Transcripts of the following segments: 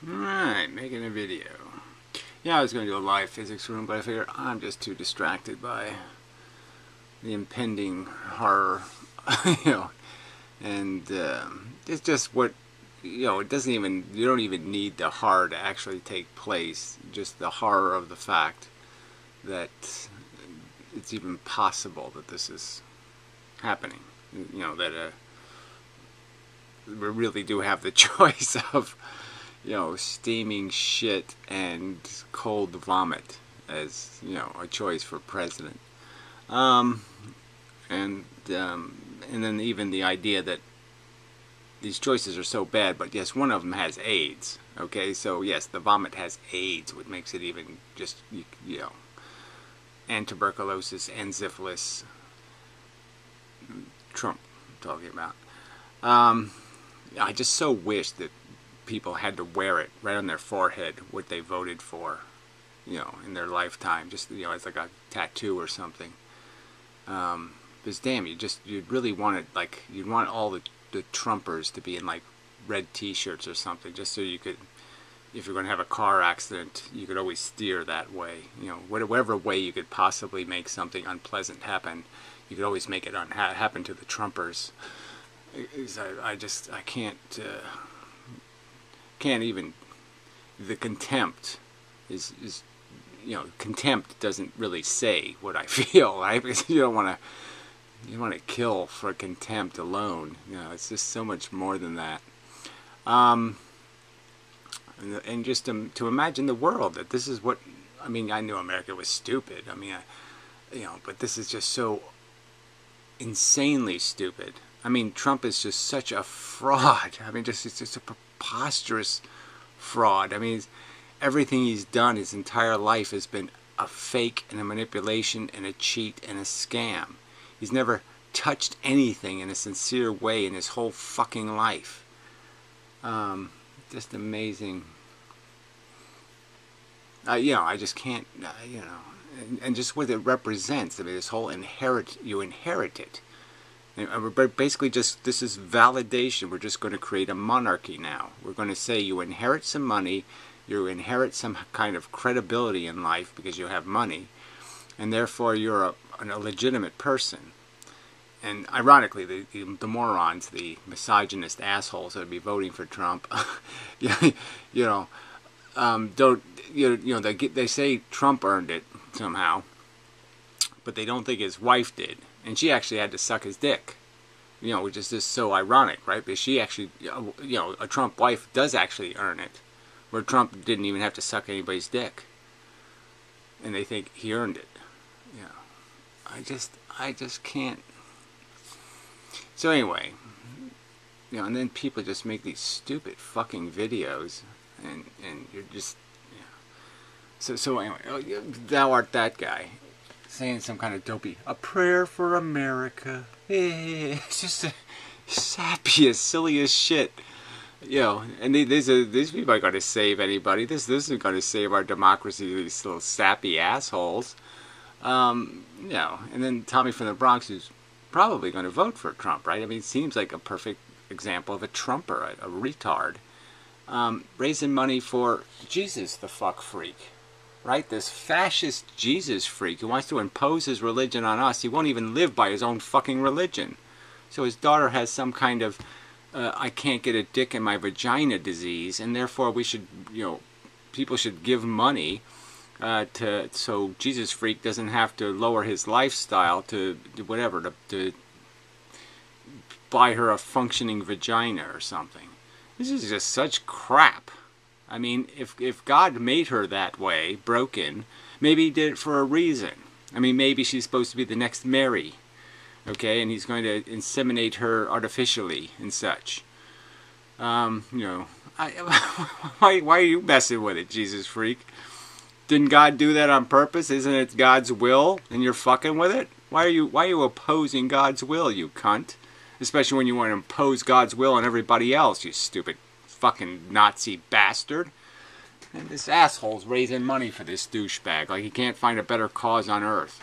Alright, making a video. Yeah, I was going to do a live physics room, but I figured I'm just too distracted by the impending horror, and it's just what, it doesn't even, you don't even need the horror to actually take place, just the horror of the fact that it's even possible that this is happening, that we really do have the choice of steaming shit and cold vomit as, a choice for president. And then even the idea that these choices are so bad, but yes, one of them has AIDS. Okay, so yes, the vomit has AIDS, which makes it even just, and tuberculosis and syphilis. Trump, I'm talking about. I just so wish that people had to wear it right on their forehead, what they voted for, in their lifetime, just, as like a tattoo or something. Because damn, you'd really want it, like, you'd want all the Trumpers to be in like red t-shirts or something, just so you could, if you're going to have a car accident, you could always steer that way. Whatever way you could possibly make something unpleasant happen, you could always make it happen to the Trumpers. I can't even, the contempt is contempt doesn't really say what I feel, right? Because you want to kill for contempt alone. It's just so much more than that. And just to imagine the world that this is what, I mean, I knew America was stupid. I mean, but this is just so insanely stupid. I mean, Trump is just such a fraud. I mean, it's just a preposterous fraud. I mean, everything he's done his entire life has been a fake and a manipulation and a cheat and a scam. He's never touched anything in a sincere way in his whole fucking life. Just amazing. I just can't, and just what it represents. I mean, this whole you inherit it. And we're basically just, this is validation. We're just going to create a monarchy now. We're going to say you inherit some money, you inherit some kind of credibility in life because you have money, and therefore you're a legitimate person. And ironically, the morons, the misogynist assholes that would be voting for Trump, they say Trump earned it somehow, but they don't think his wife did. And she actually had to suck his dick, which is just so ironic, right? Because she actually, a Trump wife does actually earn it, where Trump didn't even have to suck anybody's dick, and they think he earned it. I just can't. So anyway, and then people just make these stupid fucking videos, and you're just, So anyway, thou art that guy, saying some kind of dopey, a prayer for America. It's just the sappiest, silliest shit. And these people aren't going to save anybody. This isn't going to save our democracy, these little sappy assholes. And then Tommy from the Bronx, who's probably going to vote for Trump, right? I mean, it seems like a perfect example of a Trumper, a retard. Raising money for Jesus the fuck freak. Right? This fascist Jesus freak who wants to impose his religion on us. He won't even live by his own fucking religion. So his daughter has some kind of, I can't get a dick in my vagina disease, and therefore we should, people should give money so Jesus freak doesn't have to lower his lifestyle to whatever, to buy her a functioning vagina or something. This is just such crap. I mean, if God made her that way, broken, maybe he did it for a reason. I mean, maybe she's supposed to be the next Mary, okay, and he's going to inseminate her artificially and such. Why are you messing with it, Jesus freak? Didn't God do that on purpose? Isn't it God's will, and you're fucking with it? Why are you opposing God's will, you cunt? Especially when you want to impose God's will on everybody else, you stupid fucking Nazi bastard. And this asshole's raising money for this douchebag like he can't find a better cause on earth.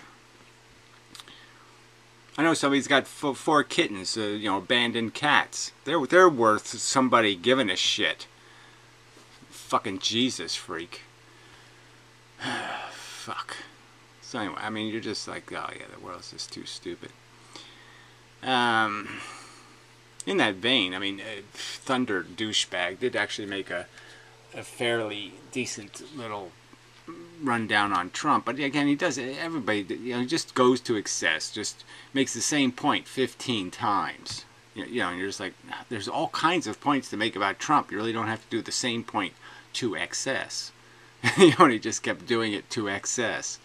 I know somebody's got 4 kittens, abandoned cats. They're worth somebody giving a shit. fucking Jesus freak. Fuck. So anyway, I mean, you're just like, oh yeah, the world's just too stupid. In that vein, I mean, Thunder Douchebag did actually make a fairly decent little rundown on Trump, but again, he does it. Everybody, you know, just goes to excess, just makes the same point 15 times. You know, and you're just like, there's all kinds of points to make about Trump. You really don't have to do the same point to excess. You know, and he just kept doing it to excess.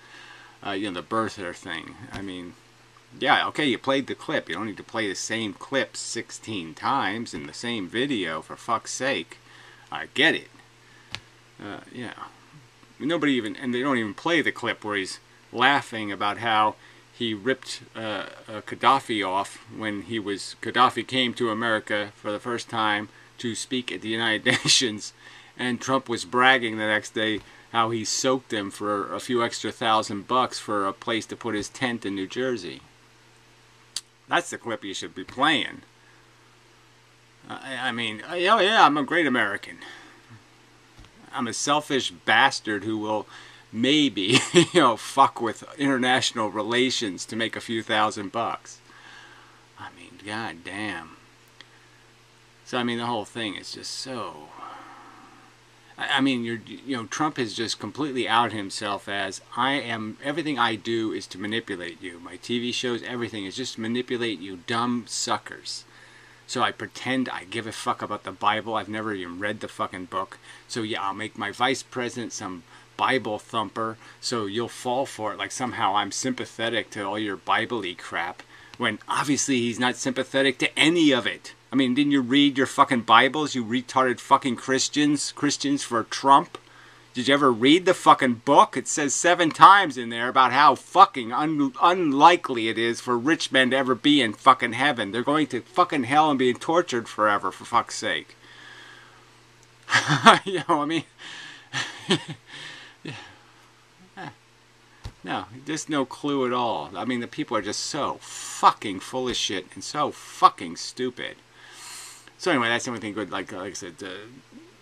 You know, the birther thing. I mean, yeah, okay, you played the clip. You don't need to play the same clip 16 times in the same video, for fuck's sake. I get it. Yeah. Nobody even, and they don't even play the clip where he's laughing about how he ripped Gaddafi off when Gaddafi came to America for the first time to speak at the United Nations, and Trump was bragging the next day how he soaked him for a few extra $1,000 for a place to put his tent in New Jersey. That's the clip you should be playing. I mean, oh yeah, I'm a great American. I'm a selfish bastard who will maybe, you know, fuck with international relations to make a few $1,000. I mean, god damn. So I mean, the whole thing is just so. I mean, you know, Trump has just completely outed himself as, everything I do is to manipulate you. My TV shows, everything is just to manipulate you dumb suckers. So I pretend I give a fuck about the Bible. I've never even read the fucking book. So yeah, I'll make my vice president some Bible thumper, so you'll fall for it, like somehow I'm sympathetic to all your Bible-y crap, when obviously he's not sympathetic to any of it. I mean, didn't you read your fucking Bibles, you retarded fucking Christians? Christians for Trump? Did you ever read the fucking book? It says 7 times in there about how fucking unlikely it is for rich men to ever be in fucking heaven. They're going to fucking hell and being tortured forever, for fuck's sake. You know, I mean... No, there's no clue at all. I mean, the people are just so fucking full of shit and so fucking stupid. So anyway, that's the only thing good. Like I said,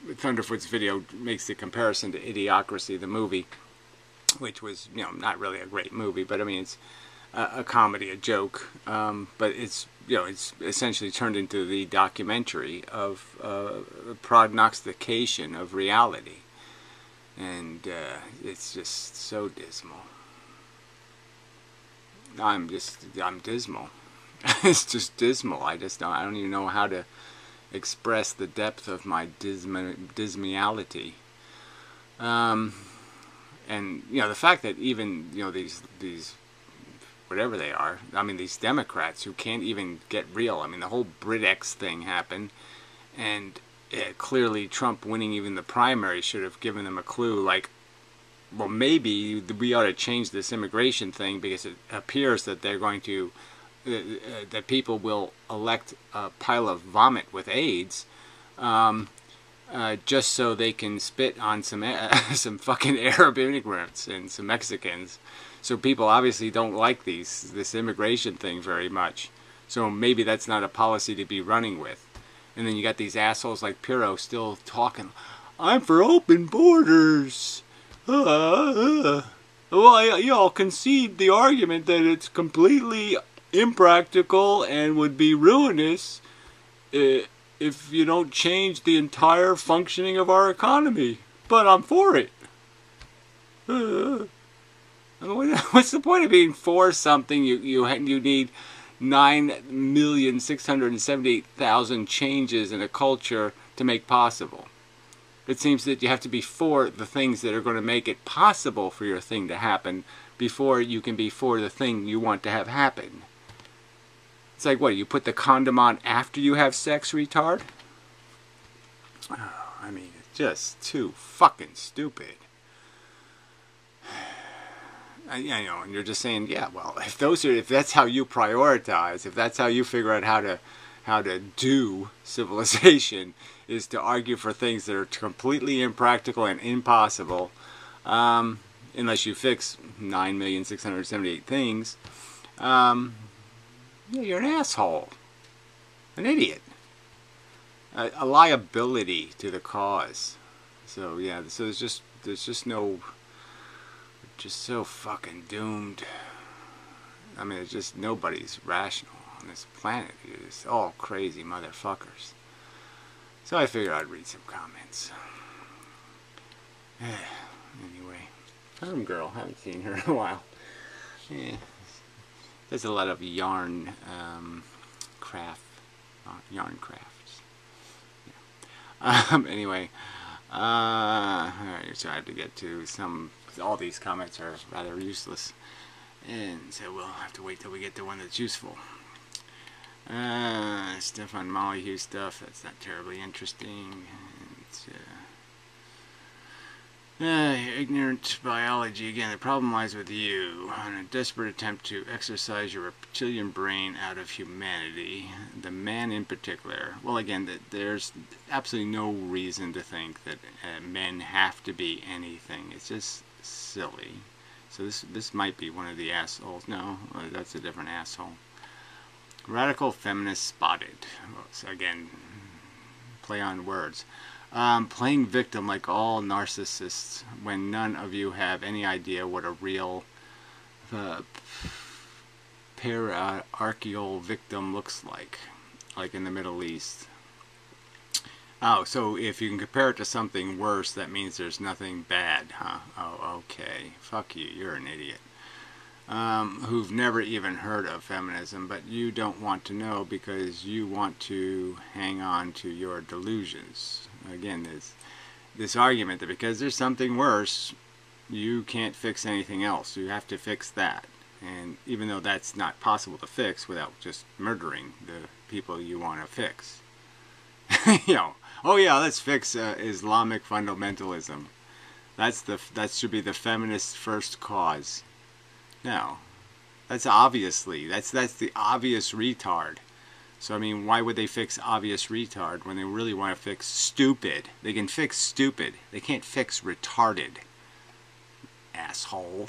Thunderfoot's video makes the comparison to Idiocracy, the movie, which was, you know, not really a great movie, but I mean, it's a comedy, a joke, but it's, you know, it's essentially turned into the documentary of prognostication of reality, and it's just so dismal. I'm dismal. It's just dismal. I don't even know how to express the depth of my dismality. And you know, the fact that even, you know, these whatever they are, I mean, these Democrats who can't even get real. I mean, the whole BritX thing happened, and clearly Trump winning even the primary should have given them a clue, like, well, maybe we ought to change this immigration thing, because it appears that they're going to, that people will elect a pile of vomit with AIDS, just so they can spit on some fucking Arab immigrants and some Mexicans. So people obviously don't like this immigration thing very much. So maybe that's not a policy to be running with. And then you got these assholes like Pirro still talking, I'm for open borders. Well, y'all concede the argument that it's completely impractical and would be ruinous if you don't change the entire functioning of our economy. But I'm for it. What's the point of being for something you need 9,678,000 changes in a culture to make possible? It seems that you have to be for the things that are going to make it possible for your thing to happen before you can be for the thing you want to have happen. It's like, what, you put the condom on after you have sex, retard? Oh, I mean, it's just too fucking stupid. You know, and you're just saying, yeah, well, if that's how you prioritize, if that's how you figure out how to do civilization, is to argue for things that are completely impractical and impossible, unless you fix 9,678 things, yeah, you're an asshole, an idiot, a liability to the cause. So yeah, so there's just no, just so fucking doomed. I mean, it's just nobody's rational on this planet. It's all crazy motherfuckers. So I figured I'd read some comments. Anyway, Farm Girl, haven't seen her in a while. Yeah, there's a lot of yarn yarn crafts. Yeah. Anyway, alright, so I have to get to some. All these comments are rather useless, and so we'll have to wait till we get to one that's useful. Stuff on Molyneux stuff, that's not terribly interesting. Ignorant biology, again, the problem lies with you. On a desperate attempt to exercise your reptilian brain out of humanity, the man in particular, well again, there's absolutely no reason to think that men have to be anything. It's just silly. So this might be one of the assholes. No, that's a different asshole. Radical feminist spotted. Well, so again, play on words. Playing victim like all narcissists when none of you have any idea what a real hierarchical victim looks like in the Middle East. Oh, so if you can compare it to something worse, that means there's nothing bad, huh? Oh, okay. Fuck you, you're an idiot. Who've never even heard of feminism, but you don't want to know because you want to hang on to your delusions. Again, this argument that because there's something worse, you can't fix anything else. You have to fix that. And even though that's not possible to fix without just murdering the people you want to fix. You know, oh yeah, let's fix Islamic fundamentalism. That should be the feminist first cause. No, that's obviously, that's the obvious retard. So I mean, why would they fix obvious retard when they really want to fix stupid? They can fix stupid. They can't fix retarded. Asshole.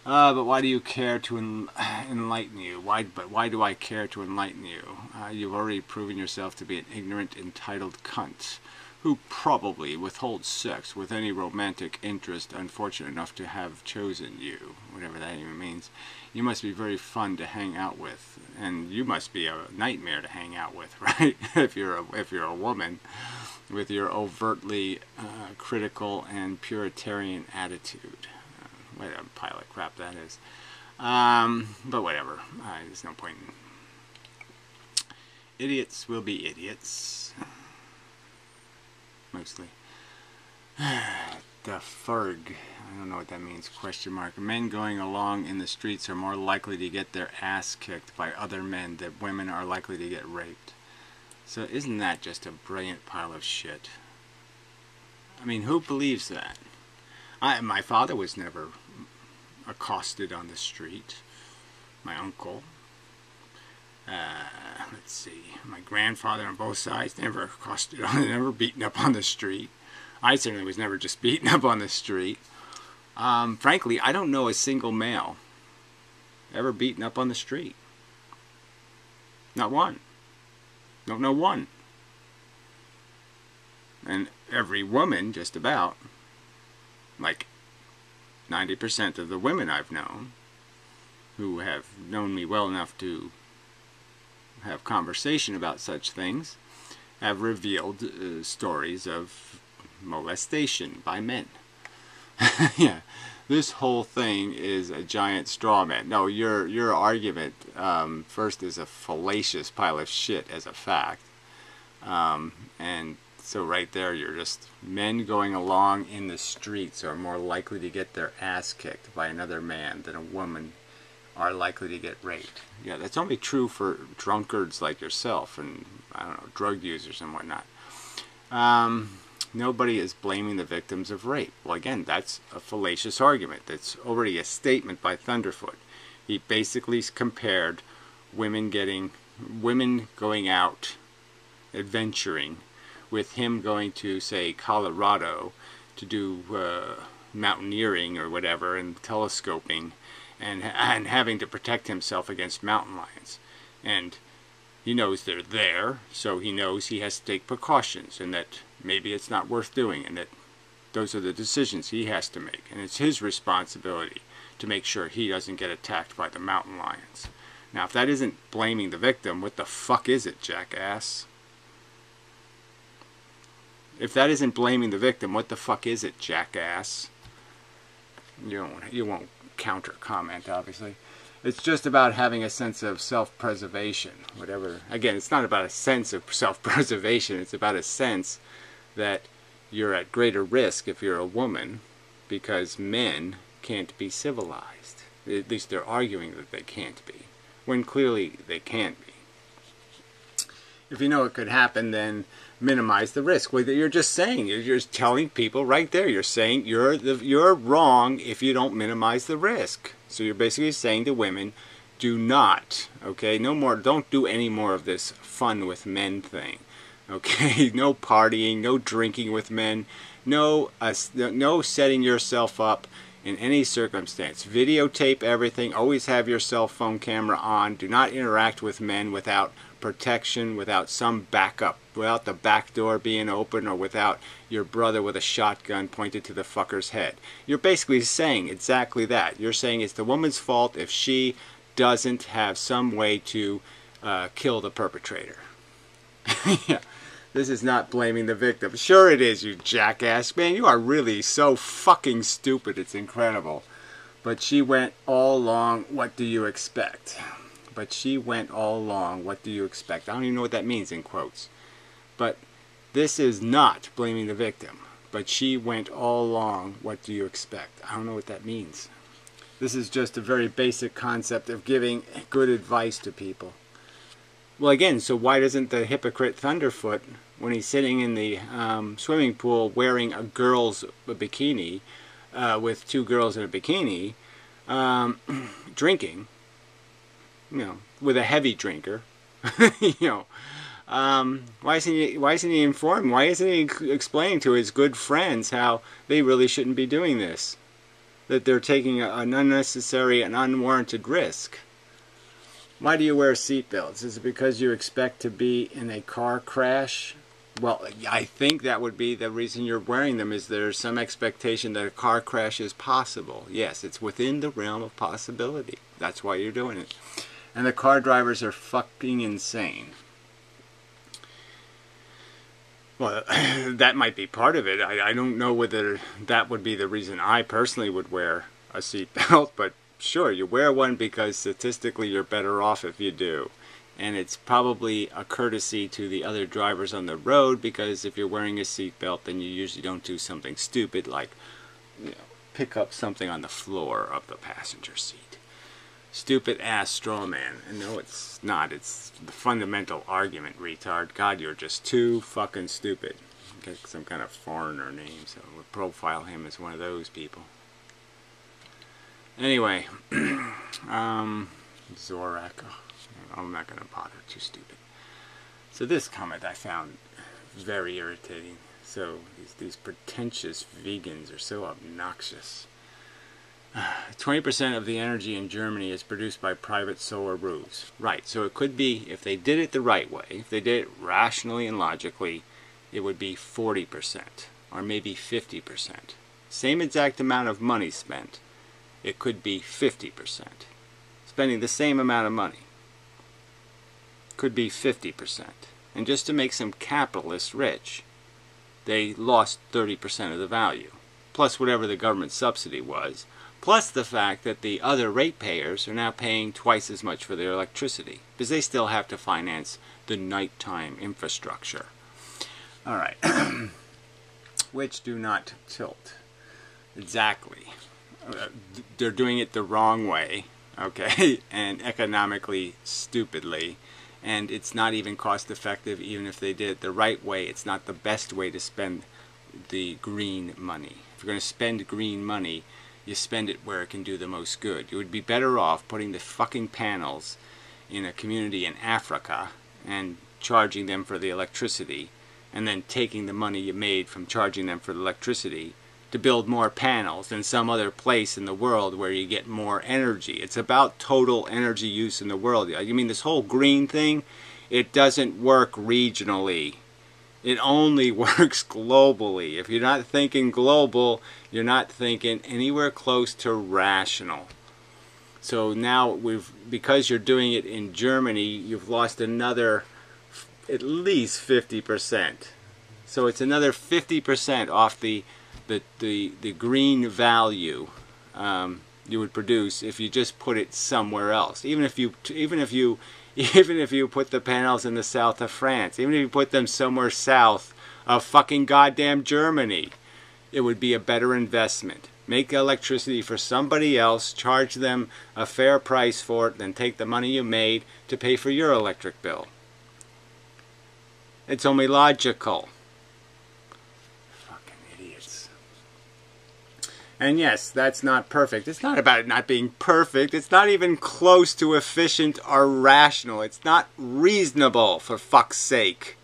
But why do you care to enlighten you? Why do I care to enlighten you? You've already proven yourself to be an ignorant, entitled cunt who probably withholds sex with any romantic interest unfortunate enough to have chosen you. Whatever that even means. You must be very fun to hang out with, and you must be a nightmare to hang out with, right? if you're a woman with your overtly critical and puritanian attitude. What a pile of crap that is. But whatever. There's no point in... Idiots will be idiots. Mostly. The Ferg. I don't know what that means. Question mark. Men going along in the streets are more likely to get their ass kicked by other men than women are likely to get raped. So isn't that just a brilliant pile of shit? I mean, who believes that? My father was never accosted on the street. My uncle. Let's see. My grandfather on both sides never accosted, never beaten up on the street. I certainly was never just beaten up on the street. Frankly, I don't know a single male ever beaten up on the street. Not one. Don't know one. And every woman, just about, like 90% of the women I've known, who have known me well enough to have conversation about such things, have revealed stories of molestation by men. Yeah, this whole thing is a giant straw man. No, your argument first is a fallacious pile of shit as a fact, and so right there you're just, men going along in the streets are more likely to get their ass kicked by another man than a woman are likely to get raped. Yeah, that's only true for drunkards like yourself and, I don't know, drug users and whatnot. Nobody is blaming the victims of rape. Well, again, that's a fallacious argument. That's already a statement by Thunderfoot. He basically compared women going out adventuring with him going to, say, Colorado to do mountaineering or whatever and telescoping and having to protect himself against mountain lions. And he knows they're there, so he knows he has to take precautions, and that maybe it's not worth doing, and that those are the decisions he has to make, and it's his responsibility to make sure he doesn't get attacked by the mountain lions. Now, if that isn't blaming the victim, what the fuck is it, jackass? If that isn't blaming the victim, what the fuck is it, jackass? You won't counter comment, obviously. It's just about having a sense of self-preservation, whatever. Again, it's not about a sense of self-preservation. It's about a sense that you're at greater risk if you're a woman because men can't be civilized. At least they're arguing that they can't be, when clearly they can't be. If you know it could happen, then minimize the risk. Well, you're just saying, you're just telling people right there, you're saying you're wrong if you don't minimize the risk. So you're basically saying to women, do not, okay, no more, don't do any more of this fun with men thing, okay? No partying, no drinking with men, no setting yourself up in any circumstance. Videotape everything, always have your cell phone camera on, do not interact with men without protection, without some backup, without the back door being open, or without your brother with a shotgun pointed to the fucker's head. You're basically saying exactly that. You're saying it's the woman's fault if she doesn't have some way to kill the perpetrator. Yeah. This is not blaming the victim. Sure it is, you jackass. Man, you are really so fucking stupid. It's incredible. But she went all along, what do you expect? But she went all along, what do you expect? I don't even know what that means in quotes. But this is not blaming the victim. But she went all along, what do you expect? I don't know what that means. This is just a very basic concept of giving good advice to people. Well, again, so why doesn't the hypocrite Thunderfoot, when he's sitting in the swimming pool wearing a girl's bikini, with two girls in a bikini, drinking, you know, with a heavy drinker, you know, why isn't he informed? Why isn't he explaining to his good friends how they really shouldn't be doing this? That they're taking an unnecessary and unwarranted risk. Why do you wear seatbelts? Is it because you expect to be in a car crash? Well, I think that would be the reason you're wearing them, is there's some expectation that a car crash is possible. Yes, it's within the realm of possibility. That's why you're doing it. And the car drivers are fucking insane. Well, that might be part of it. I don't know whether that would be the reason I personally would wear a seatbelt, but sure, you wear one because statistically you're better off if you do. And it's probably a courtesy to the other drivers on the road, because if you're wearing a seatbelt, then you usually don't do something stupid like, you know, pick up something on the floor of the passenger seat. Stupid ass straw man. And no, it's not. It's the fundamental argument, retard. God, you're just too fucking stupid. Get some kind of foreigner name, so we'll profile him as one of those people. Anyway, Zorak. I'm not going to bother. Too stupid. So this comment I found very irritating. So these pretentious vegans are so obnoxious. 20% of the energy in Germany is produced by private solar roofs. Right. So it could be, if they did it the right way, if they did it rationally and logically, it would be 40% or maybe 50%. Same exact amount of money spent. It could be 50%. Spending the same amount of money could be 50%. And just to make some capitalists rich, they lost 30% of the value, plus whatever the government subsidy was, plus the fact that the other ratepayers are now paying twice as much for their electricity, because they still have to finance the nighttime infrastructure. All right. Which do not tilt. Exactly. They're doing it the wrong way, okay, and economically stupidly, and it's not even cost effective. Even if they did it the right way, it's not the best way to spend the green money. If you're going to spend green money, you spend it where it can do the most good. You would be better off putting the fucking panels in a community in Africa and charging them for the electricity, and then taking the money you made from charging them for the electricity to build more panels in some other place in the world where you get more energy. It's about total energy use in the world. You mean this whole green thing? It doesn't work regionally. It only works globally. If you're not thinking global, you're not thinking anywhere close to rational. So now because you're doing it in Germany, you've lost another at least 50%. So it's another 50% off the green value you would produce if you just put it somewhere else. Even if you put the panels in the south of France, even if you put them somewhere south of fucking goddamn Germany, it would be a better investment. Make electricity for somebody else, charge them a fair price for it, then take the money you made to pay for your electric bill. It's only logical. Fucking idiots. And yes, that's not perfect. It's not about it not being perfect. It's not even close to efficient or rational. It's not reasonable, for fuck's sake.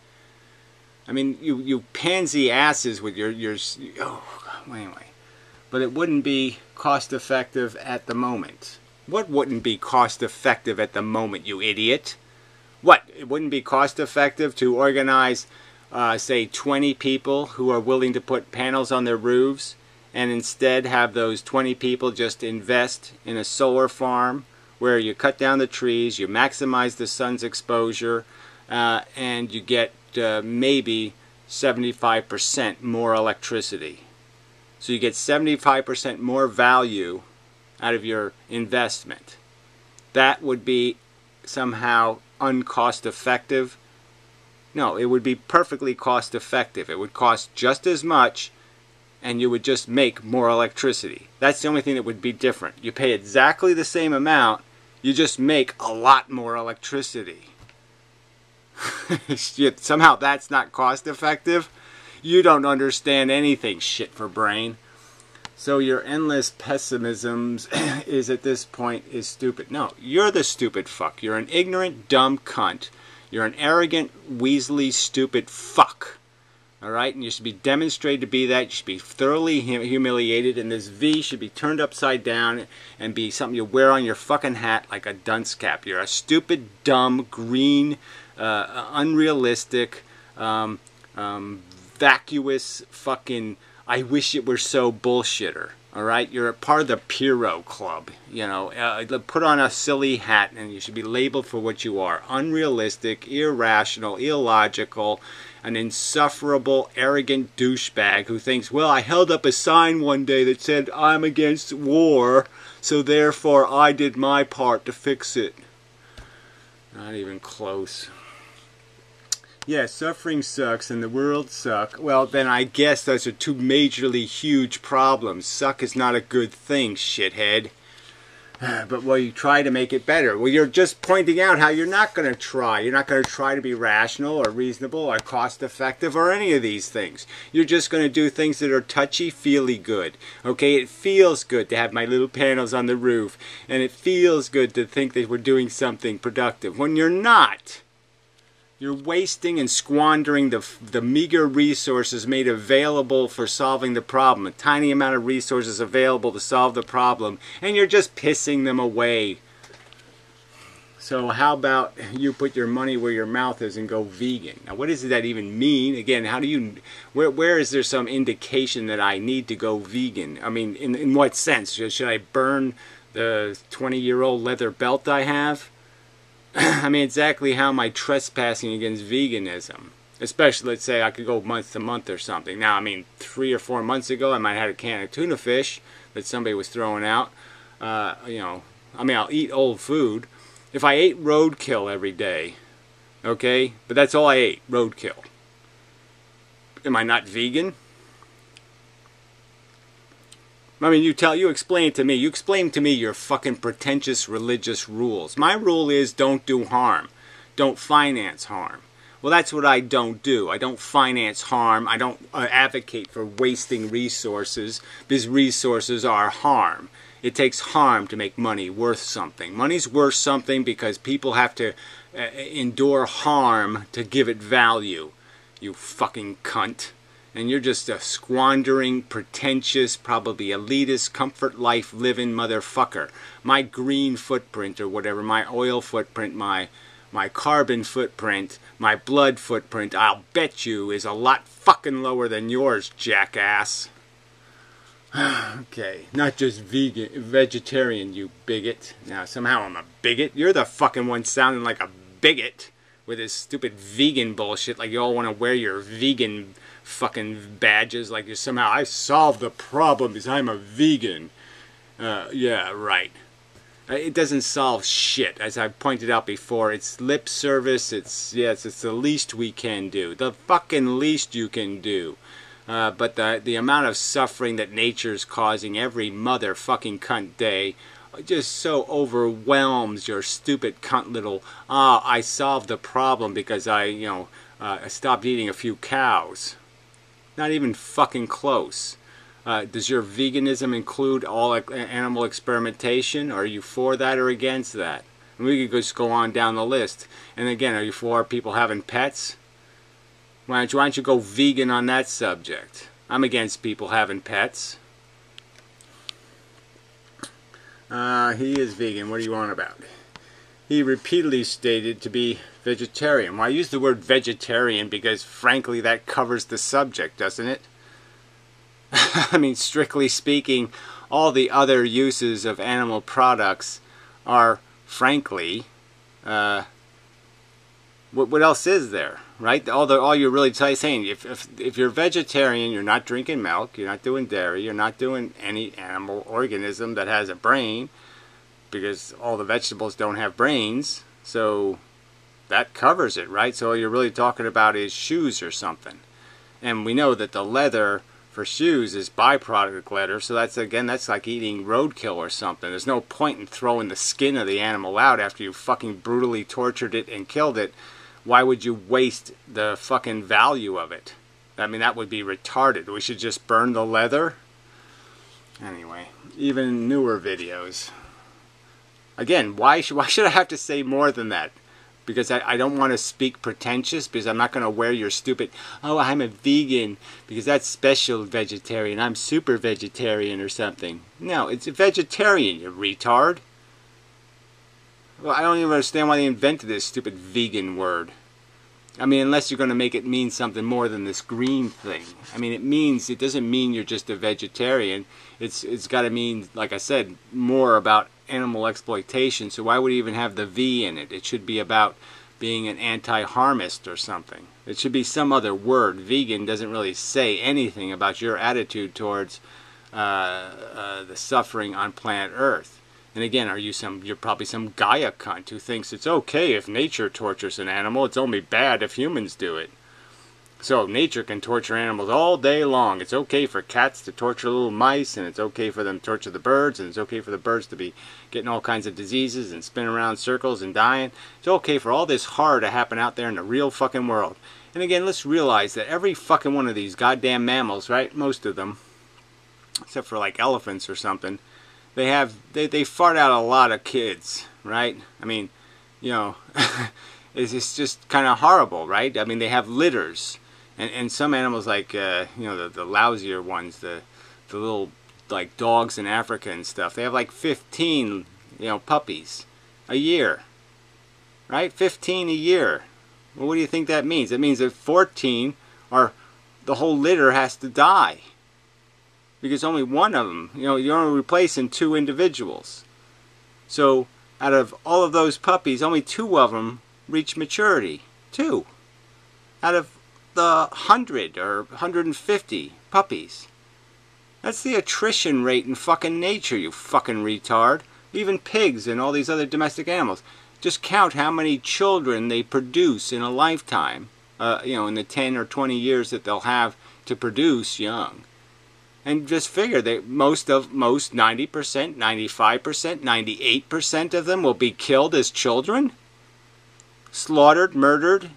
I mean, you pansy asses with your anyway. But it wouldn't be cost effective at the moment. What wouldn't be cost effective at the moment, you idiot? What? It wouldn't be cost effective to organize, say, 20 people who are willing to put panels on their roofs, and instead have those 20 people just invest in a solar farm where you cut down the trees, you maximize the sun's exposure, and you get maybe 75% more electricity. So you get 75% more value out of your investment. That would be somehow uncost effective. No, it would be perfectly cost effective. It would cost just as much and you would just make more electricity. That's the only thing that would be different. You pay exactly the same amount, you just make a lot more electricity. Yet somehow that's not cost effective. You don't understand anything, shit for brain. So your endless pessimisms is at this point is stupid. No, you're the stupid fuck. You're an ignorant, dumb cunt. You're an arrogant, weaselly, stupid fuck. Alright? And you should be demonstrated to be that. You should be thoroughly humiliated. And this V should be turned upside down and be something you wear on your fucking hat like a dunce cap. You're a stupid, dumb, green, unrealistic, vacuous fucking I wish it were so bullshitter. Alright? You're a part of the Piro Club. You know, put on a silly hat and you should be labeled for what you are. Unrealistic, irrational, illogical, an insufferable, arrogant douchebag who thinks, well, I held up a sign one day that said I'm against war, so therefore I did my part to fix it. Not even close. Yeah, suffering sucks and the world sucks. Well, then I guess those are two majorly huge problems. Suck is not a good thing, shithead. But, well, you try to make it better. Well, you're just pointing out how you're not going to try. You're not going to try to be rational or reasonable or cost-effective or any of these things. You're just going to do things that are touchy-feely good. Okay, it feels good to have my little panels on the roof. And it feels good to think that we're doing something productive. When you're not. You're wasting and squandering the meager resources made available for solving the problem. A tiny amount of resources available to solve the problem. And you're just pissing them away. So how about you put your money where your mouth is and go vegan? Now what does that even mean? Again, how do you... Where is there some indication that I need to go vegan? I mean, in what sense? Should I burn the 20-year-old leather belt I have? I mean, exactly how am I trespassing against veganism? Especially, let's say, I could go month to month or something. Now, I mean, 3 or 4 months ago, I might have had a can of tuna fish that somebody was throwing out. You know, I mean, I'll eat old food. If I ate roadkill every day, okay, but that's all I ate, roadkill. Am I not vegan? I mean, you explain it to me. You explain to me your fucking pretentious religious rules. My rule is don't do harm. Don't finance harm. Well, that's what I don't do. I don't finance harm. I don't advocate for wasting resources because resources are harm. It takes harm to make money worth something. Money's worth something because people have to endure harm to give it value. You fucking cunt. And you're just a squandering, pretentious, probably elitist, comfort life living motherfucker. My green footprint or whatever, my oil footprint, my carbon footprint, My blood footprint, I'll bet you, is a lot fucking lower than yours, jackass. Okay, not just vegetarian, you bigot. Now, somehow I'm a bigot. You're the fucking one sounding like a bigot with this stupid vegan bullshit. Like you all want to wear your vegan fucking badges. Like you somehow, I solved the problem because I'm a vegan. Yeah, right. It doesn't solve shit. As I pointed out before, it's lip service. It's the least we can do. The fucking least you can do. But the amount of suffering that nature's causing every motherfucking cunt day just so overwhelms your stupid cunt little, I solved the problem because I stopped eating a few cows. Not even fucking close. Does your veganism include all animal experimentation? Are you for that or against that? And we could just go on down the list. And again, are you for people having pets? Why don't you go vegan on that subject? I'm against people having pets. He is vegan. What do you want about? He repeatedly stated to be vegetarian. Well, I use the word vegetarian because, frankly, that covers the subject, doesn't it? I mean, strictly speaking, all the other uses of animal products are, frankly, what else is there, right? All you're really saying, if you're vegetarian, you're not drinking milk, you're not doing dairy, you're not doing any animal organism that has a brain, because all the vegetables don't have brains, so that covers it, right? So all you're really talking about is shoes or something. And we know that the leather for shoes is byproduct leather, so that's like eating roadkill or something. There's no point in throwing the skin of the animal out after you fucking brutally tortured it and killed it. Why would you waste the fucking value of it? I mean, that would be retarded. We should just burn the leather? Anyway, even newer videos. Again, why should I have to say more than that? Because I don't want to speak pretentious, because I'm not going to wear your stupid, oh, I'm a vegan, because that's special vegetarian, I'm super vegetarian or something. No, it's a vegetarian, you retard. Well, I don't even understand why they invented this stupid vegan word. I mean, unless you're going to make it mean something more than this green thing. I mean, it doesn't mean you're just a vegetarian. It's got to mean, like I said, more about animal exploitation. So why would it even have the V in it? It should be about being an anti-harmist or something. It should be some other word. Vegan doesn't really say anything about your attitude towards the suffering on planet Earth. And again, you're probably some Gaia cunt who thinks it's okay if nature tortures an animal, it's only bad if humans do it. So nature can torture animals all day long. It's okay for cats to torture little mice, and it's okay for them to torture the birds, and it's okay for the birds to be getting all kinds of diseases and spinning around circles and dying. It's okay for all this horror to happen out there in the real fucking world. And again, let's realize that every fucking one of these goddamn mammals, right, most of them, except for like elephants or something, they fart out a lot of kids, right? I mean, you know, it's just kind of horrible, right? I mean, they have litters. And some animals, like, you know, the lousier ones, the little, like, dogs in Africa and stuff, they have like 15, you know, puppies a year, right? 15 a year. Well, what do you think that means? It means that 14 the whole litter has to die. Because only one of them, you know, you're only replacing 2 individuals. So, out of all of those puppies, only 2 of them reach maturity. 2. Out of the 100 or 150 puppies. That's the attrition rate in fucking nature, you fucking retard. Even pigs and all these other domestic animals. Just count how many children they produce in a lifetime, you know, in the 10 or 20 years that they'll have to produce young. And just figure that most 90%, 95%, 98% of them will be killed as children. Slaughtered, murdered,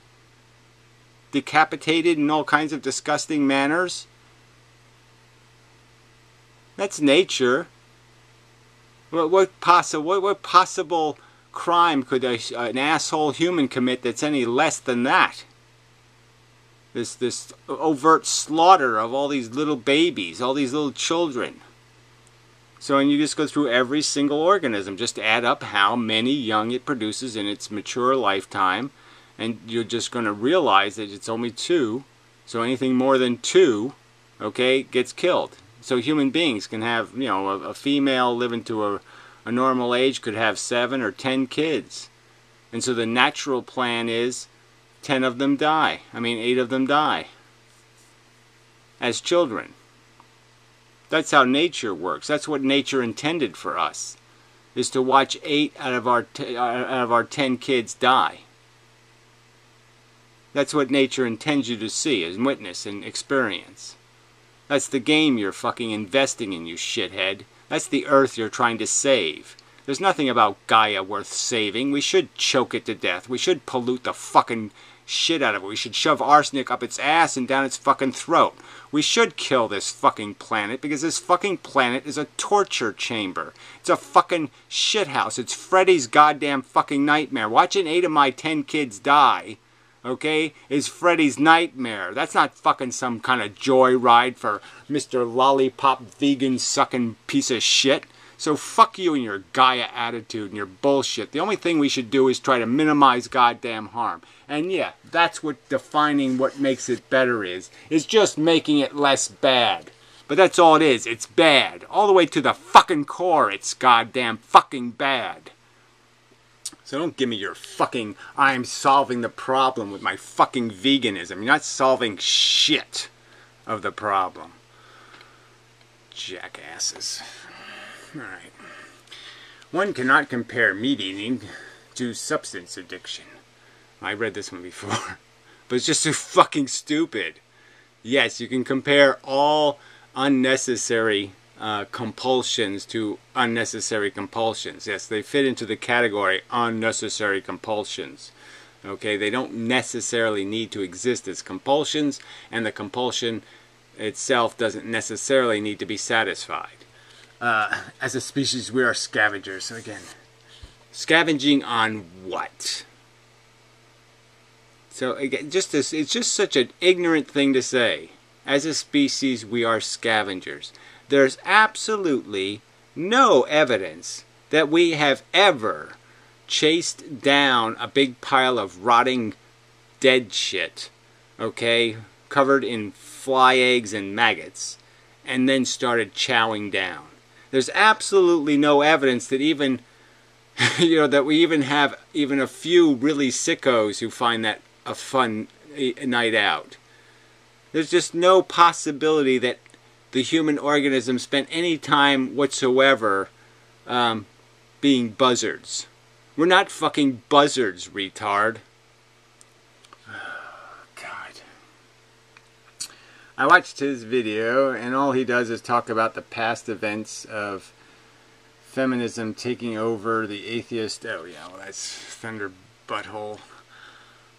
decapitated in all kinds of disgusting manners. That's nature. What possible crime could an asshole human commit that's any less than that? This overt slaughter of all these little babies, all these little children. So, and you just go through every single organism, just add up how many young it produces in its mature lifetime, And you're just going to realize that it's only 2. So anything more than 2, okay, gets killed. So human beings can have, you know, a female living to a normal age could have 7 or 10 kids. And so the natural plan is 10 of them die. I mean, 8 of them die as children. That's how nature works. That's what nature intended for us, is to watch 8 out of our 10 kids die. That's what nature intends you to see, and witness, and experience. That's the game you're fucking investing in, you shithead. That's the earth you're trying to save. There's nothing about Gaia worth saving. We should choke it to death. We should pollute the fucking shit out of it. We should shove arsenic up its ass and down its fucking throat. We should kill this fucking planet, because this fucking planet is a torture chamber. It's a fucking shithouse. It's Freddy's goddamn fucking nightmare. Watching 8 of my 10 kids die, okay, is Freddy's nightmare. That's not fucking some kind of joyride for Mr. Lollipop vegan sucking piece of shit. So fuck you and your Gaia attitude and your bullshit. The only thing we should do is try to minimize goddamn harm. And yeah, that's what defining what makes it better is just making it less bad. But that's all it is. It's bad. All the way to the fucking core, it's goddamn fucking bad. So don't give me your fucking, I'm solving the problem with my fucking veganism. You're not solving shit of the problem. Jackasses. Alright. One cannot compare meat eating to substance addiction. I read this one before. But it's just so fucking stupid. Yes, you can compare all unnecessary compulsions to unnecessary compulsions. Yes, they fit into the category unnecessary compulsions. Okay, they don't necessarily need to exist as compulsions, and the compulsion itself doesn't necessarily need to be satisfied. As a species, we are scavengers. So again, scavenging on what? So again, it's just such an ignorant thing to say. As a species, we are scavengers. There's absolutely no evidence that we have ever chased down a big pile of rotting dead shit, okay, covered in fly eggs and maggots, and then started chowing down. There's absolutely no evidence that even, you know, that we even have even a few really sickos who find that a fun night out. There's just no possibility that the human organism spent any time whatsoever being buzzards. We're not fucking buzzards, retard. I watched his video, and all he does is talk about the past events of feminism taking over the atheist. Oh yeah, well that's Thunder Butthole.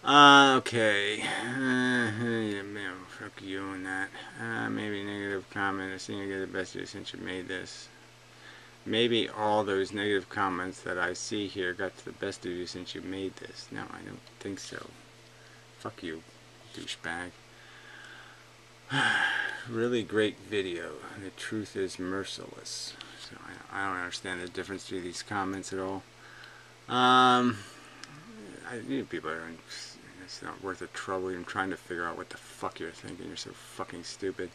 Okay. Yeah, man, fuck you on that. Maybe negative comment. I think I get the best of you since you made this. Maybe all those negative comments that I see here got to the best of you since you made this. No, I don't think so. Fuck you, douchebag. Really great video. The truth is merciless. So I don't understand the difference between these comments at all. People are, it's not worth the trouble even trying to figure out what the fuck you're thinking. You're so fucking stupid.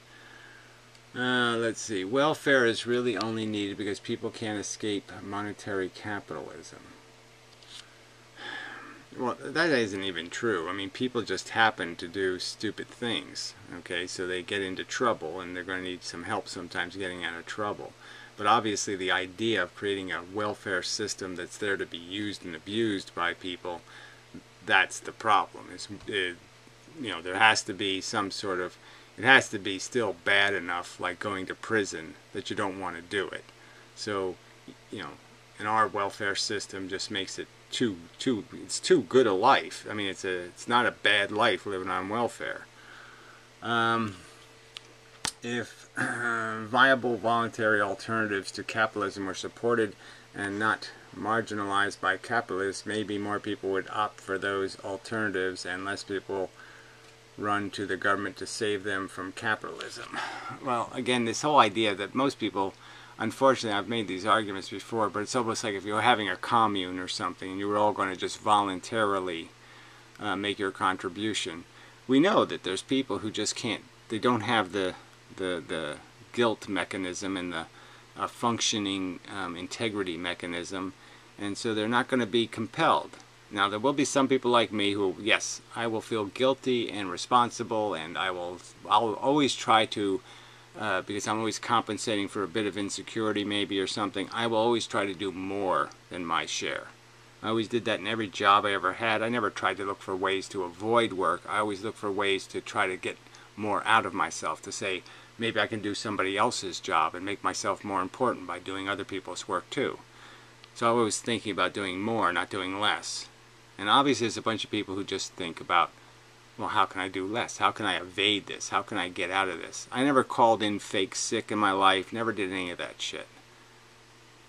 Let's see. Welfare is really only needed because people can't escape monetary capitalism. Well, that isn't even true. I mean, people just happen to do stupid things, okay? So they get into trouble, and they're going to need some help sometimes getting out of trouble. But obviously the idea of creating a welfare system that's there to be used and abused by people, that's the problem. You know, there has to be some sort of, it has to be still bad enough, like going to prison, that you don't want to do it. So, you know, and our welfare system just makes it it's too good a life. I mean, it's not a bad life living on welfare. If viable voluntary alternatives to capitalism were supported and not marginalized by capitalists, maybe more people would opt for those alternatives and less people run to the government to save them from capitalism. Well, again, this whole idea that most people, unfortunately, I've made these arguments before, but it's almost like if you were having a commune or something and you were all going to just voluntarily make your contribution. We know that there's people who just can't, they don't have the guilt mechanism and the functioning integrity mechanism, and so they're not going to be compelled. Now there will be some people like me who, yes, I will feel guilty and responsible, and I'll always try to, because I'm always compensating for a bit of insecurity maybe or something, I will always try to do more than my share. I always did that in every job I ever had. I never tried to look for ways to avoid work. I always look for ways to try to get more out of myself, to say maybe I can do somebody else's job and make myself more important by doing other people's work too. So I'm always thinking about doing more, not doing less. And obviously there's a bunch of people who just think about, well, how can I do less? How can I evade this? How can I get out of this? I never called in fake sick in my life, never did any of that shit.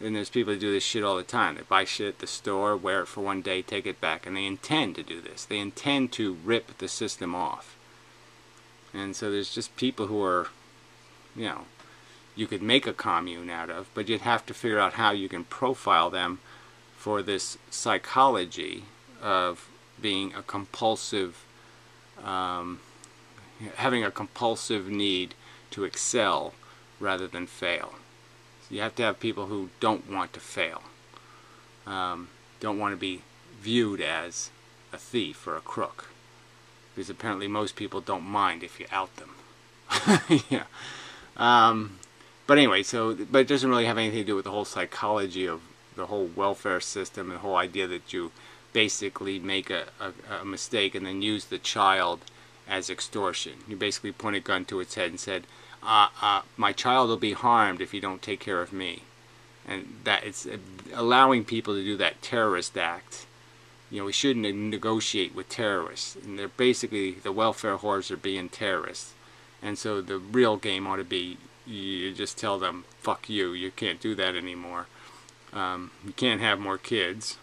And there's people who do this shit all the time. They buy shit at the store, wear it for one day, take it back, and they intend to do this. They intend to rip the system off. And so there's just people who are, you know, you could make a commune out of, but you'd have to figure out how you can profile them for this psychology of being a compulsive, having a compulsive need to excel rather than fail. So you have to have people who don't want to fail, don't want to be viewed as a thief or a crook, because apparently most people don't mind if you out them. Yeah. But anyway, but it doesn't really have anything to do with the whole psychology of the whole welfare system and the whole idea that you basically make a mistake and then use the child as extortion. You basically point a gun to its head and said, my child will be harmed if you don't take care of me. And that it's allowing people to do that terrorist act. You know, we shouldn't negotiate with terrorists. And they're basically, the welfare whores are being terrorists. And so the real game ought to be, you just tell them, fuck you, you can't do that anymore. You can't have more kids.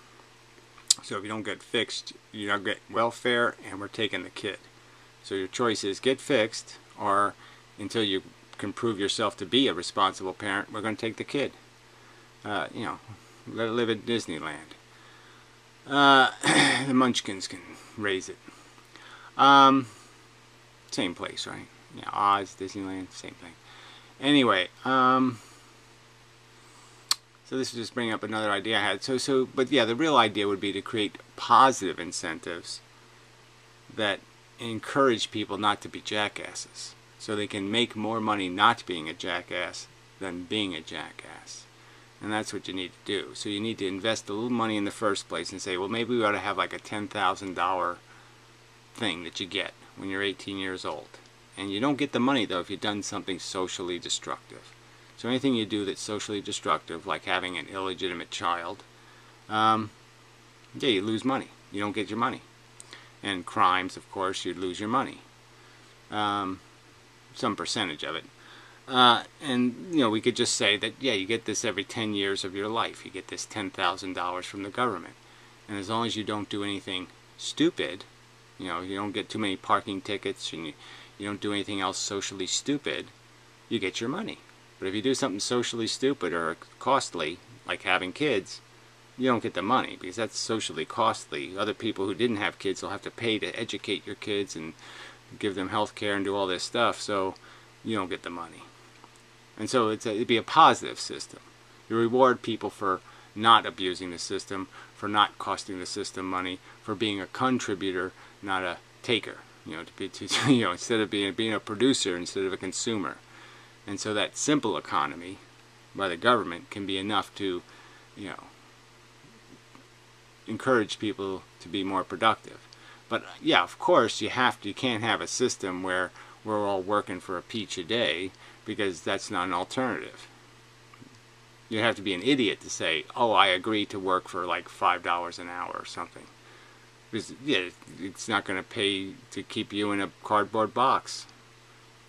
So if you don't get fixed, you don't get welfare, and we're taking the kid. So your choice is get fixed, or until you can prove yourself to be a responsible parent, we're going to take the kid. You know, let it live at Disneyland. The Munchkins can raise it. Same place, right? Yeah, Oz, Disneyland, same thing. Anyway, so this is just bringing up another idea I had. But yeah, the real idea would be to create positive incentives that encourage people not to be jackasses, so they can make more money not being a jackass than being a jackass. And that's what you need to do. So you need to invest a little money in the first place and say, well, maybe we ought to have like a $10,000 thing that you get when you're 18 years old. And you don't get the money, though, if you've done something socially destructive. So anything you do that's socially destructive, like having an illegitimate child, yeah, you lose money. You don't get your money. And crimes, of course, you'd lose your money. Some percentage of it. And, you know, we could just say that, yeah, you get this every 10 years of your life. You get this $10,000 from the government. And as long as you don't do anything stupid, you know, you don't get too many parking tickets, and you don't do anything else socially stupid, you get your money. But if you do something socially stupid or costly, like having kids, you don't get the money, because that's socially costly. Other people who didn't have kids will have to pay to educate your kids and give them health care and do all this stuff, so you don't get the money. And so it'd be a positive system. You reward people for not abusing the system, for not costing the system money, for being a contributor, not a taker. You know, you know, instead of being a producer instead of a consumer. And so that simple economy by the government can be enough to, you know, encourage people to be more productive. But yeah, of course, you can't have a system where we're all working for a peach a day, because that's not an alternative. You have to be an idiot to say, oh, I agree to work for like $5 an hour or something. Because yeah, it's not going to pay to keep you in a cardboard box.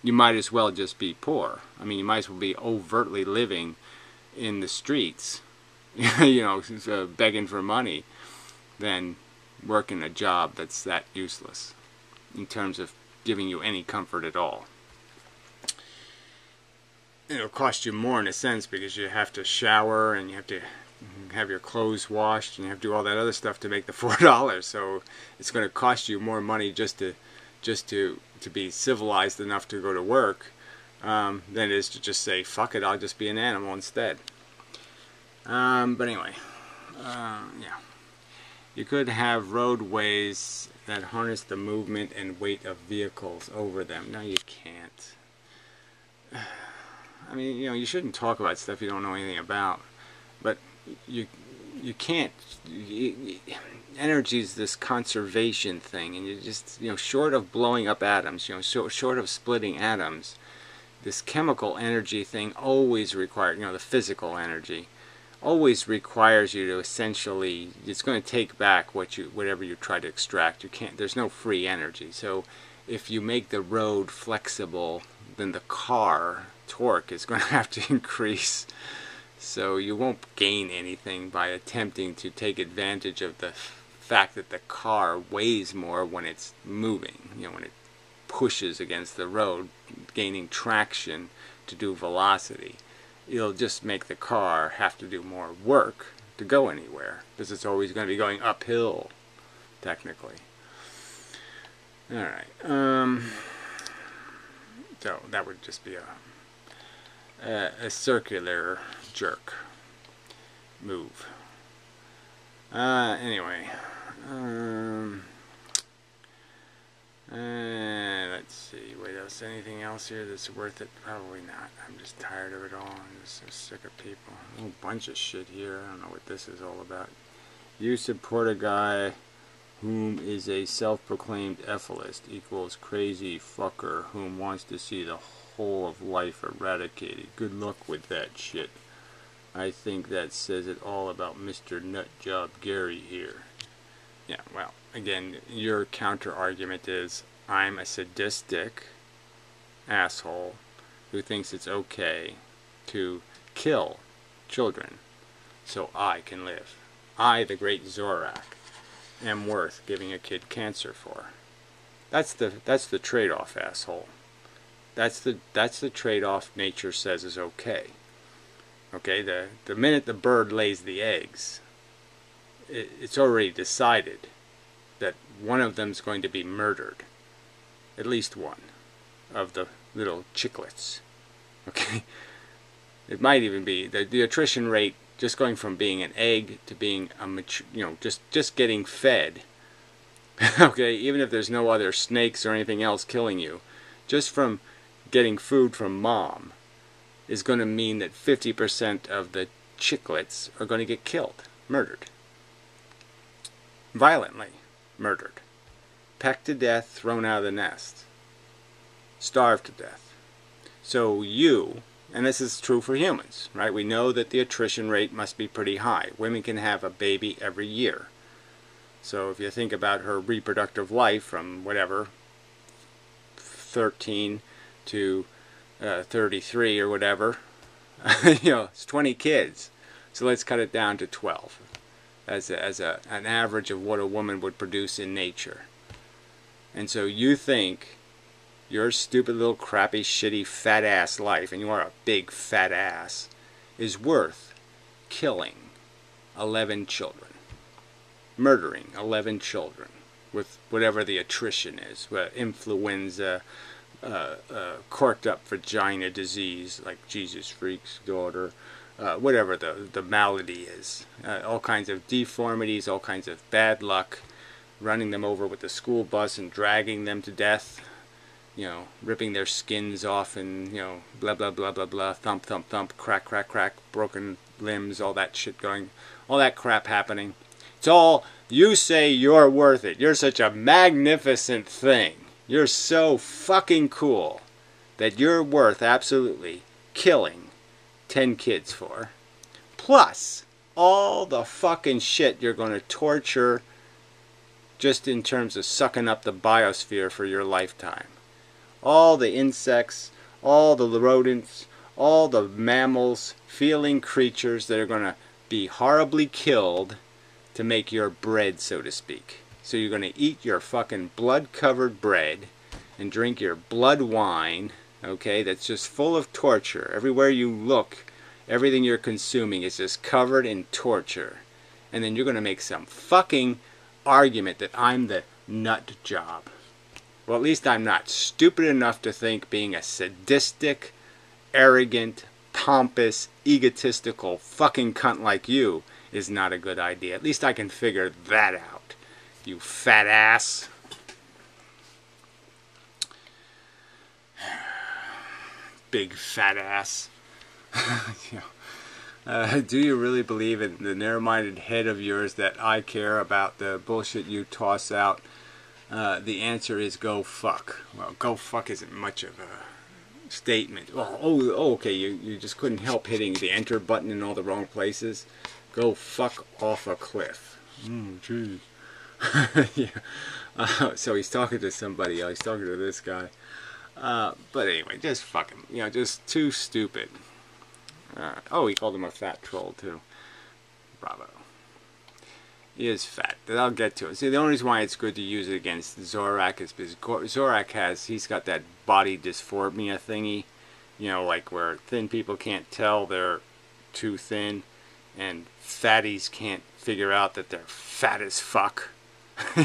You might as well just be poor. I mean, you might as well be overtly living in the streets, you know, begging for money, than working a job that's that useless in terms of giving you any comfort at all. It'll cost you more in a sense, because you have to shower and you have to have your clothes washed and you have to do all that other stuff to make the $4. So it's going to cost you more money just to be civilized enough to go to work than it is to just say, fuck it, I'll just be an animal instead. But anyway, yeah. You could have roadways that harness the movement and weight of vehicles over them. No, you can't. I mean, you know, you shouldn't talk about stuff you don't know anything about. But you can't. Energy is this conservation thing, and you just, you know, short of blowing up atoms, you know, short of splitting atoms, this chemical energy thing always requires, you know, the physical energy always requires you to essentially, it's going to take back whatever you try to extract. You can't, there's no free energy. So if you make the road flexible, then the car torque is going to have to increase. So you won't gain anything by attempting to take advantage of the fact that the car weighs more when it's moving, you know, when it pushes against the road, gaining traction to do velocity. It'll just make the car have to do more work to go anywhere, because it's always going to be going uphill, technically. Alright, so that would just be a circular jerk move. Anyway, let's see, what else, anything else here that's worth it? Probably not. I'm just tired of it all. I'm just so sick of people. A whole bunch of shit here. I don't know what this is all about. You support a guy whom is a self-proclaimed ethicist equals crazy fucker whom wants to see the whole of life eradicated. Good luck with that shit. I think that says it all about Mr. Nutjob Gary here. Yeah, well, again, your counter-argument is, I'm a sadistic asshole who thinks it's okay to kill children so I can live. I, the great Zorak, am worth giving a kid cancer for. That's the trade-off, asshole. That's the trade-off nature says is okay. Okay, the minute the bird lays the eggs, it's already decided that one of them's going to be murdered. At least one of the little chicklets. Okay? It might even be the attrition rate, just going from being an egg to being a mature, you know, just getting fed. Okay, even if there's no other snakes or anything else killing you, just from getting food from mom is going to mean that 50% of the chicklets are going to get killed, murdered. Violently murdered. Pecked to death, thrown out of the nest. Starved to death. So you, and this is true for humans, right? We know that the attrition rate must be pretty high. Women can have a baby every year. So if you think about her reproductive life from whatever, 13 to 33 or whatever, you know, it's 20 kids. So let's cut it down to 12 as an average of what a woman would produce in nature. And so you think your stupid little crappy shitty fat ass life, and you are a big fat ass, is worth killing 11 children. Murdering 11 children with whatever the attrition is, influenza, corked up vagina disease like Jesus Freak's daughter, whatever the malady is, all kinds of deformities, all kinds of bad luck, running them over with the school bus and dragging them to death, you know, ripping their skins off and, you know, blah blah blah blah blah, thump thump thump, crack crack crack, broken limbs, all that shit going, all that crap happening. It's all, you say you're worth it. You're such a magnificent thing. You're so fucking cool that you're worth absolutely killing 10 kids for. Plus, all the fucking shit you're going to torture just in terms of sucking up the biosphere for your lifetime. All the insects, all the rodents, all the mammals, feeling creatures that are going to be horribly killed to make your bread, so to speak. So you're going to eat your fucking blood-covered bread and drink your blood wine, okay, that's just full of torture. Everywhere you look Everything you're consuming is just covered in torture. And then you're going to make some fucking argument that I'm the nut job. Well, at least I'm not stupid enough to think being a sadistic, arrogant, pompous, egotistical fucking cunt like you is not a good idea. At least I can figure that out. You fat ass. Big fat ass. Do you really believe in the narrow-minded head of yours that I care about the bullshit you toss out? The answer is go fuck. Well, go fuck isn't much of a statement. Okay, you just couldn't help hitting the enter button in all the wrong places. Go fuck off a cliff. Jeez. Yeah. So he's talking to somebody else. He's talking to this guy. But anyway, just fucking, just too stupid. He called him a fat troll too. Bravo. He is fat. I'll get to it. See, the only reason why it's good to use it against Zorak is because Zorak he's got that body dysphoria thingy. Like where thin people can't tell they're too thin, and fatties can't figure out that they're fat as fuck.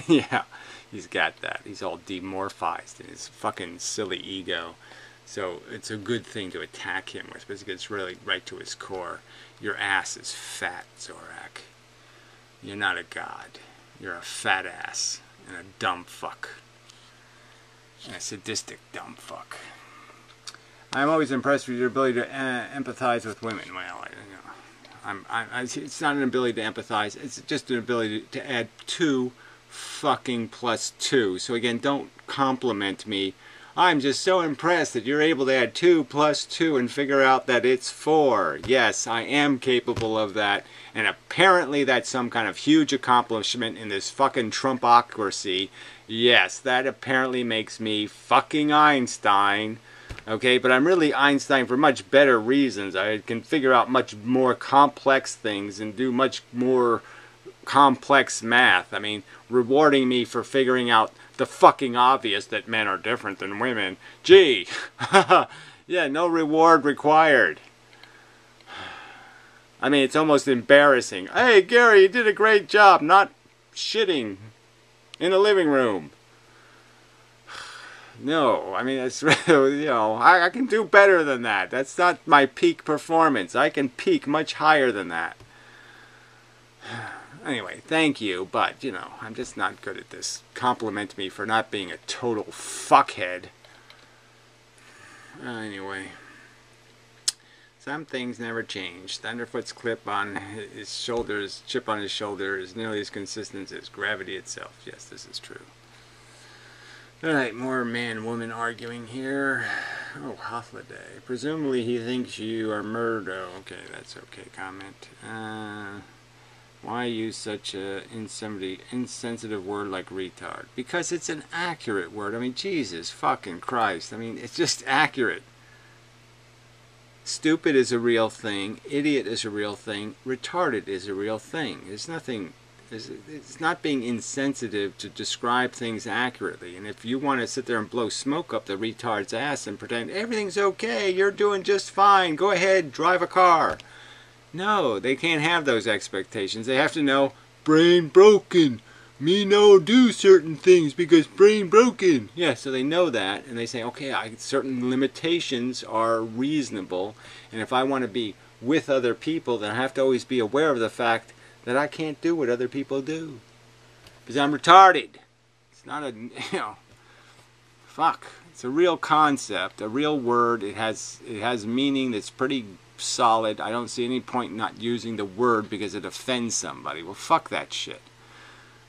Yeah, he's got that. He's all demorphized in his fucking silly ego. So it's a good thing to attack him with, because it's really right to his core. Your ass is fat, Zorak. You're not a god. You're a fat ass and a dumb fuck. And a sadistic dumb fuck. I'm always impressed with your ability to empathize with women. Well, it's not an ability to empathize. It's just an ability to add 2 fucking plus 2. So again, don't compliment me. I'm just so impressed that you're able to add 2 plus 2 and figure out that it's 4. Yes, I am capable of that. And apparently that's some kind of huge accomplishment in this fucking Trumpocracy. Yes, that apparently makes me fucking Einstein. Okay, but I'm really Einstein for much better reasons. I can figure out much more complex things and do much more complex math. I mean, rewarding me for figuring out the fucking obvious that men are different than women. Gee, yeah, no reward required. I mean, it's almost embarrassing. Hey, Gary, you did a great job not shitting in the living room. No, I mean, it's, I can do better than that. That's not my peak performance. I can peak much higher than that. Anyway, thank you, but, I'm just not good at this. Compliment me for not being a total fuckhead. Anyway. Some things never change. Thunderfoot's chip on his shoulder is nearly as consistent as gravity itself. Yes, this is true. Alright, more man-woman arguing here. Oh, holiday. Presumably he thinks you are murder. Okay, that's okay. Comment. Why use such a insensitive word like retard? Because it's an accurate word. I mean, Jesus fucking Christ. I mean, it's just accurate. Stupid is a real thing. Idiot is a real thing. Retarded is a real thing. There's nothing... It's not being insensitive to describe things accurately. And if you want to sit there and blow smoke up the retard's ass and pretend everything's okay, you're doing just fine, go ahead, drive a car. No, they can't have those expectations. They have to know, brain broken. Me no do certain things because brain broken. Yeah, so they know that, and they say, okay, certain limitations are reasonable, and if I want to be with other people, then I have to always be aware of the fact that I can't do what other people do. Because I'm retarded. It's not a, fuck. It's a real concept, a real word. It has meaning that's pretty solid. I don't see any point in not using the word because it offends somebody. Well, fuck that shit.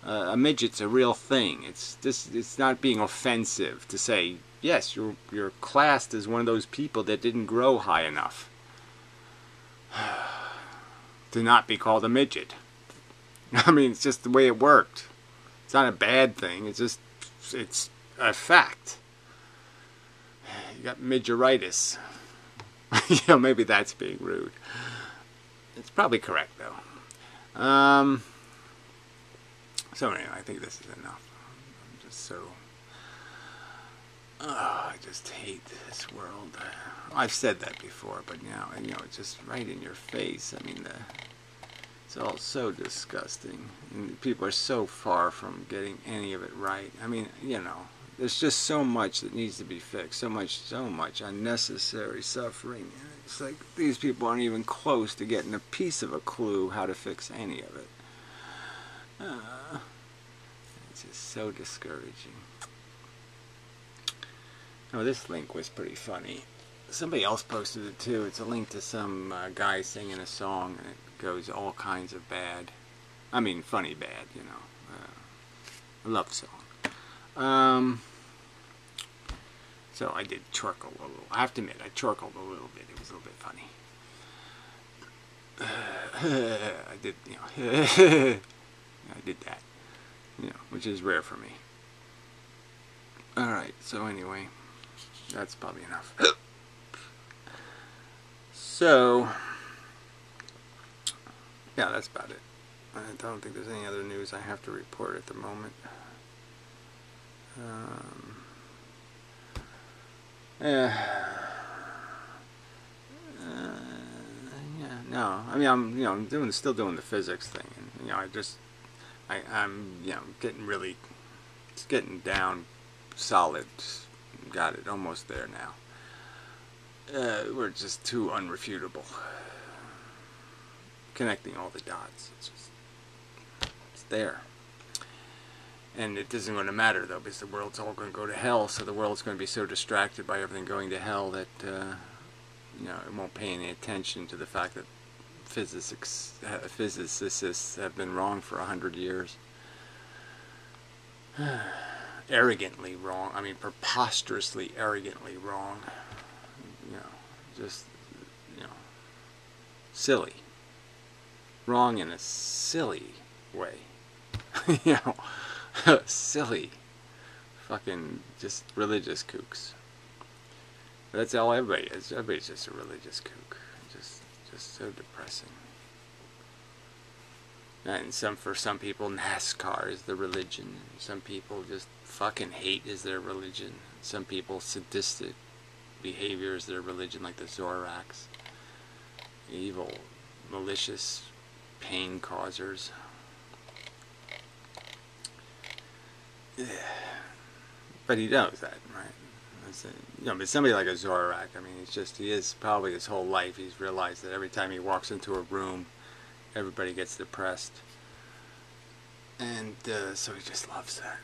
A midget's a real thing. It's not being offensive to say, yes, you're classed as one of those people that didn't grow high enough to not be called a midget. I mean, it's just the way it worked. It's not a bad thing. It's a fact. You got midgeritis. Maybe that's being rude. It's probably correct, though. So anyway, I think this is enough. I'm just so Oh, I just hate this world. I've said that before, but now, it's just right in your face. I mean, it's all so disgusting. And people are so far from getting any of it right. I mean, there's just so much that needs to be fixed. So much unnecessary suffering. It's like these people aren't even close to getting a piece of a clue how to fix any of it. It's just so discouraging. Oh, this link was pretty funny. Somebody else posted it too. It's a link to some guy singing a song, and it goes all kinds of bad. I mean, funny bad, a love song. So I did chortle a little. I have to admit, I chortled a little bit. It was a little bit funny. I did, I did that, which is rare for me. Alright, so anyway, that's probably enough. So, yeah, that's about it. I don't think there's any other news I have to report at the moment. Yeah, no. I mean, I'm, still doing the physics thing, and I'm, getting really, it's getting down solid. Got it, almost there now. We're just too unrefutable. Connecting all the dots, it's there. And it isn't going to matter though, because the world's all going to go to hell. So the world's going to be so distracted by everything going to hell that it won't pay any attention to the fact that physicists have been wrong for 100 years. Arrogantly wrong. I mean, preposterously, arrogantly wrong. Just silly. Wrong in a silly way. Silly. Fucking just religious kooks. But that's all everybody is. Everybody's just a religious kook. Just so depressing. And for some people, NASCAR is the religion. Some people just fucking hate is their religion. Some people, sadistic behavior is their religion, like the Zoraks. Evil, malicious pain causers. But he knows that, right? But somebody like a Zorak, I mean, he is probably his whole life, he's realized that every time he walks into a room, everybody gets depressed. And so he just loves that.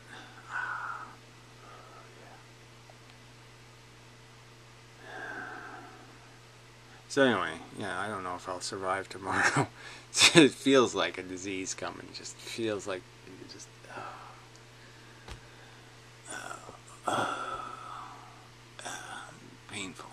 So anyway, I don't know if I'll survive tomorrow. It feels like a disease coming. It just feels like it just... painful.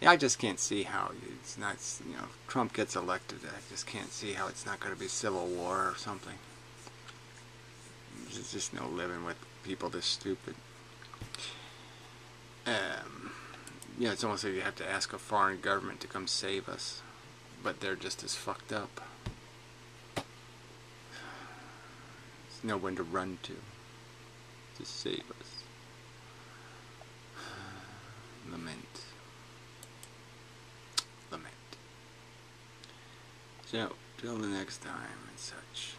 Yeah, I just can't see how it's not, if Trump gets elected, I just can't see how it's not going to be civil war or something. There's just no living with people this stupid. It's almost like you have to ask a foreign government to come save us, but they're just as fucked up. There's no one to run to save us. Lament. So, till the next time and such.